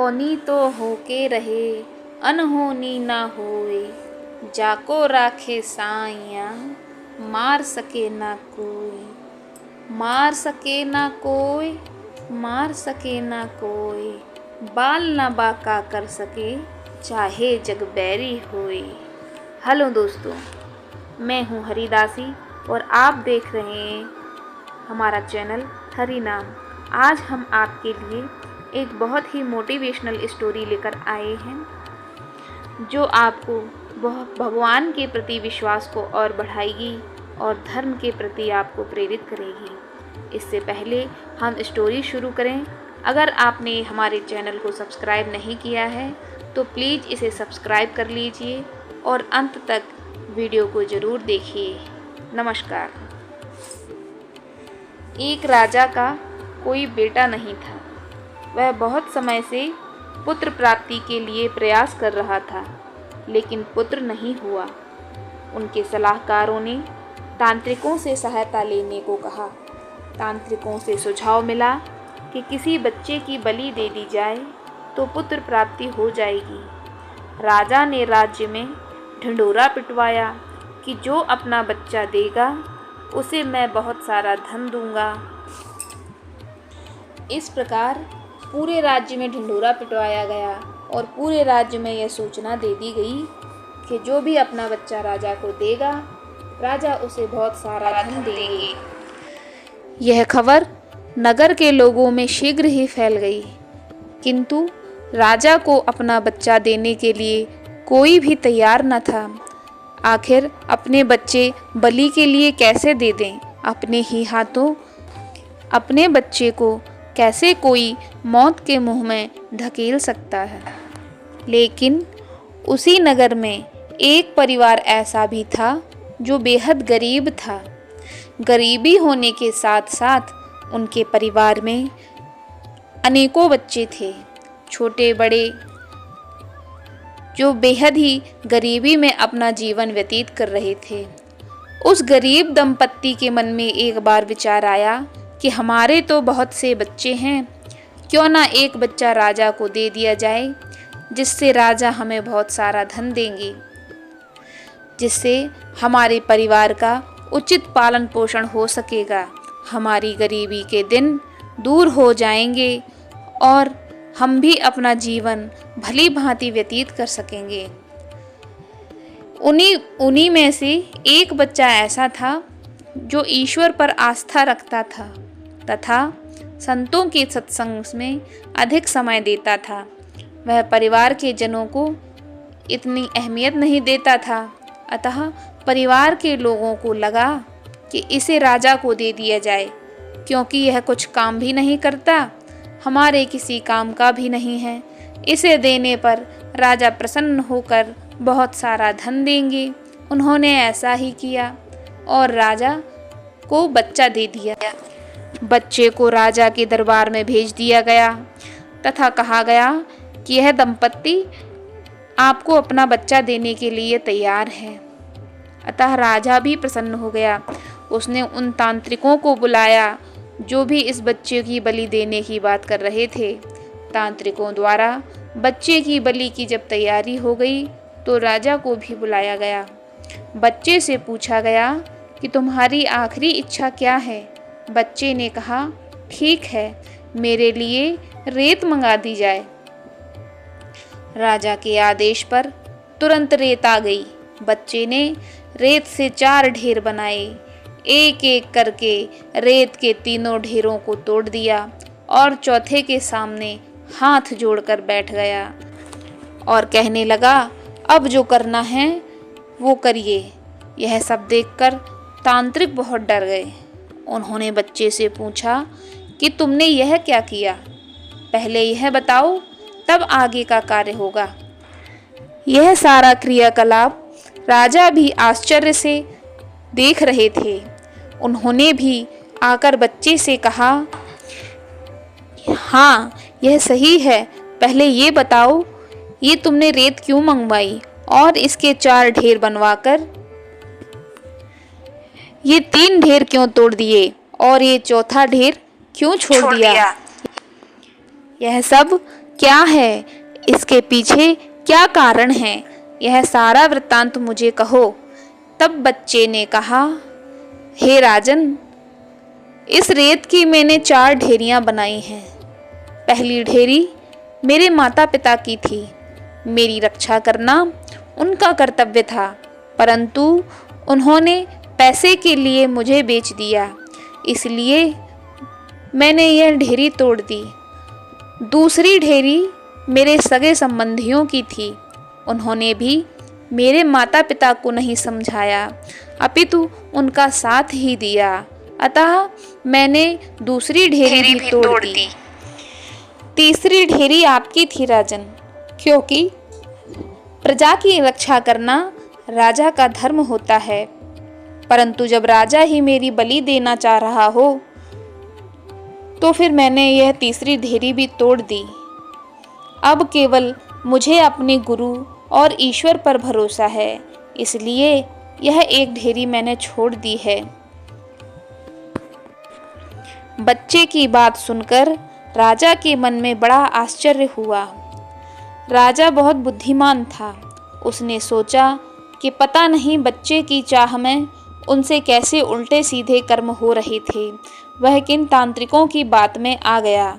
होनी तो होके रहे, अनहोनी ना होए। जाको राखे साइया, मार सके ना कोई। मार सके ना कोई, मार सके ना कोई। बाल ना बाका कर सके, चाहे जग बैरी होए। हेलो दोस्तों, मैं हूँ हरिदासी और आप देख रहे हैं हमारा चैनल हरि नाम। आज हम आपके लिए एक बहुत ही मोटिवेशनल स्टोरी लेकर आए हैं जो आपको भगवान के प्रति विश्वास को और बढ़ाएगी और धर्म के प्रति आपको प्रेरित करेगी। इससे पहले हम स्टोरी शुरू करें, अगर आपने हमारे चैनल को सब्सक्राइब नहीं किया है तो प्लीज़ इसे सब्सक्राइब कर लीजिए और अंत तक वीडियो को ज़रूर देखिए। नमस्कार। एक राजा का कोई बेटा नहीं था। वह बहुत समय से पुत्र प्राप्ति के लिए प्रयास कर रहा था, लेकिन पुत्र नहीं हुआ। उनके सलाहकारों ने तांत्रिकों से सहायता लेने को कहा। तांत्रिकों से सुझाव मिला कि किसी बच्चे की बलि दे दी जाए तो पुत्र प्राप्ति हो जाएगी। राजा ने राज्य में ढिंढोरा पिटवाया कि जो अपना बच्चा देगा उसे मैं बहुत सारा धन दूंगा। इस प्रकार पूरे राज्य में ढिंढोरा पिटवाया गया और पूरे राज्य में यह सूचना दे दी गई कि जो भी अपना बच्चा राजा को देगा, राजा उसे बहुत सारा धन देंगे। यह खबर नगर के लोगों में शीघ्र ही फैल गई, किंतु राजा को अपना बच्चा देने के लिए कोई भी तैयार न था। आखिर अपने बच्चे बलि के लिए कैसे दे दें? अपने ही हाथों अपने बच्चे को कैसे कोई मौत के मुंह में धकेल सकता है? लेकिन उसी नगर में एक परिवार ऐसा भी था जो बेहद गरीब था। गरीबी होने के साथ साथ उनके परिवार में अनेकों बच्चे थे, छोटे बड़े, जो बेहद ही गरीबी में अपना जीवन व्यतीत कर रहे थे। उस गरीब दंपत्ति के मन में एक बार विचार आया कि हमारे तो बहुत से बच्चे हैं, क्यों ना एक बच्चा राजा को दे दिया जाए, जिससे राजा हमें बहुत सारा धन देंगे, जिससे हमारे परिवार का उचित पालन पोषण हो सकेगा, हमारी गरीबी के दिन दूर हो जाएंगे और हम भी अपना जीवन भली भांति व्यतीत कर सकेंगे। उन्हीं में से एक बच्चा ऐसा था जो ईश्वर पर आस्था रखता था तथा संतों के सत्संग में अधिक समय देता था। वह परिवार के जनों को इतनी अहमियत नहीं देता था, अतः परिवार के लोगों को लगा कि इसे राजा को दे दिया जाए, क्योंकि यह कुछ काम भी नहीं करता, हमारे किसी काम का भी नहीं है। इसे देने पर राजा प्रसन्न होकर बहुत सारा धन देंगे। उन्होंने ऐसा ही किया और राजा को बच्चा दे दिया। बच्चे को राजा के दरबार में भेज दिया गया तथा कहा गया कि यह दंपत्ति आपको अपना बच्चा देने के लिए तैयार है। अतः राजा भी प्रसन्न हो गया। उसने उन तांत्रिकों को बुलाया जो भी इस बच्चे की बलि देने की बात कर रहे थे। तांत्रिकों द्वारा बच्चे की बलि की जब तैयारी हो गई तो राजा को भी बुलाया गया। बच्चे से पूछा गया कि तुम्हारी आखिरी इच्छा क्या है? बच्चे ने कहा, ठीक है, मेरे लिए रेत मंगा दी जाए। राजा के आदेश पर तुरंत रेत आ गई। बच्चे ने रेत से 4 ढेर बनाए। एक एक करके रेत के तीनों ढेरों को तोड़ दिया और चौथे के सामने हाथ जोड़कर बैठ गया और कहने लगा, अब जो करना है वो करिए। यह सब देखकर तांत्रिक बहुत डर गए। उन्होंने बच्चे से पूछा कि तुमने यह क्या किया? पहले यह बताओ, तब आगे का कार्य होगा। यह सारा क्रियाकलाप राजा भी आश्चर्य से देख रहे थे। उन्होंने भी आकर बच्चे से कहा, हाँ, यह सही है, पहले ये बताओ, ये तुमने रेत क्यों मंगवाई और इसके 4 ढेर बनवाकर ये 3 ढेर क्यों तोड़ दिए और ये चौथा ढेर क्यों छोड़ दिया? यह सब क्या है, इसके पीछे क्या कारण है, यह सारा वृत्तांत मुझे कहो। तब बच्चे ने कहा, हे राजन, इस रेत की मैंने 4 ढेरियां बनाई हैं। पहली ढेरी मेरे माता पिता की थी, मेरी रक्षा करना उनका कर्तव्य था, परंतु उन्होंने पैसे के लिए मुझे बेच दिया, इसलिए मैंने यह ढेरी तोड़ दी। दूसरी ढेरी मेरे सगे संबंधियों की थी, उन्होंने भी मेरे माता पिता को नहीं समझाया, अपितु उनका साथ ही दिया, अतः मैंने दूसरी ढेरी भी तोड़ दी। तीसरी ढेरी आपकी थी राजन, क्योंकि प्रजा की रक्षा करना राजा का धर्म होता है, परंतु जब राजा ही मेरी बलि देना चाह रहा हो तो फिर मैंने यह तीसरी ढेरी भी तोड़ दी। अब केवल मुझे अपने गुरु और ईश्वर पर भरोसा है, इसलिए यह एक ढेरी मैंने छोड़ दी है। बच्चे की बात सुनकर राजा के मन में बड़ा आश्चर्य हुआ। राजा बहुत बुद्धिमान था, उसने सोचा कि पता नहीं बच्चे की चाह में उनसे कैसे उल्टे सीधे कर्म हो रहे थे। वह किन तांत्रिकों की बात में आ गया।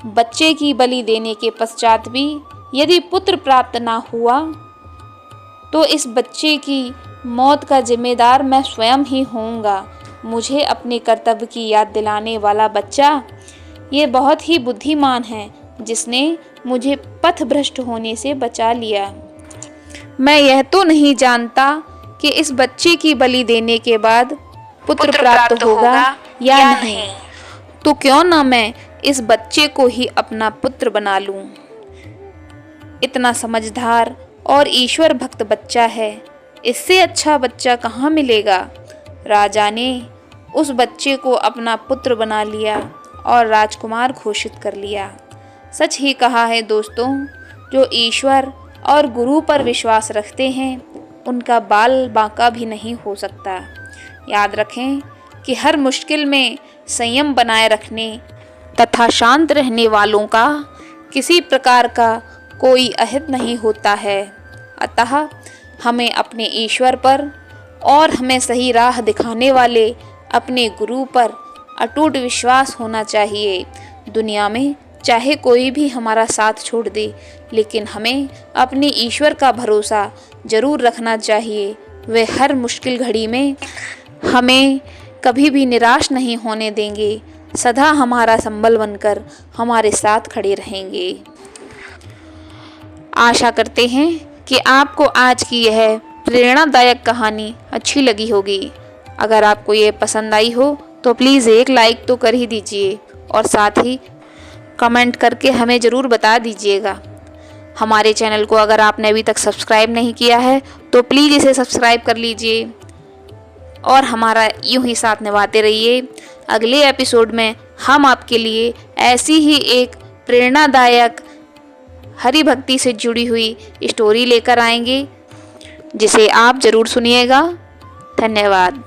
बच्चे की बलि देने के पश्चात भी यदि पुत्र प्राप्त ना हुआ तो इस बच्चे की मौत का जिम्मेदार मैं स्वयं ही होऊंगा। मुझे अपने कर्तव्य की याद दिलाने वाला बच्चा ये बहुत ही बुद्धिमान है, जिसने मुझे पथ भ्रष्ट होने से बचा लिया। मैं यह तो नहीं जानता कि इस बच्चे की बलि देने के बाद पुत्र प्राप्त होगा या नहीं, तो क्यों ना मैं इस बच्चे को ही अपना पुत्र बना लूं। इतना समझदार और ईश्वर भक्त बच्चा है, इससे अच्छा बच्चा कहाँ मिलेगा। राजा ने उस बच्चे को अपना पुत्र बना लिया और राजकुमार घोषित कर लिया। सच ही कहा है दोस्तों, जो ईश्वर और गुरु पर विश्वास रखते हैं उनका बाल बांका भी नहीं हो सकता। याद रखें कि हर मुश्किल में संयम बनाए रखने तथा शांत रहने वालों का किसी प्रकार का कोई अहित नहीं होता है। अतः हमें अपने ईश्वर पर और हमें सही राह दिखाने वाले अपने गुरु पर अटूट विश्वास होना चाहिए। दुनिया में चाहे कोई भी हमारा साथ छोड़ दे, लेकिन हमें अपने ईश्वर का भरोसा जरूर रखना चाहिए। वे हर मुश्किल घड़ी में हमें कभी भी निराश नहीं होने देंगे, सदा हमारा संबल बनकर हमारे साथ खड़े रहेंगे। आशा करते हैं कि आपको आज की यह प्रेरणादायक कहानी अच्छी लगी होगी। अगर आपको ये पसंद आई हो तो प्लीज़ एक लाइक तो कर ही दीजिए और साथ ही कमेंट करके हमें ज़रूर बता दीजिएगा। हमारे चैनल को अगर आपने अभी तक सब्सक्राइब नहीं किया है तो प्लीज़ इसे सब्सक्राइब कर लीजिए और हमारा यूं ही साथ निभाते रहिए। अगले एपिसोड में हम आपके लिए ऐसी ही एक प्रेरणादायक हरि भक्ति से जुड़ी हुई स्टोरी लेकर आएंगे, जिसे आप ज़रूर सुनिएगा। धन्यवाद।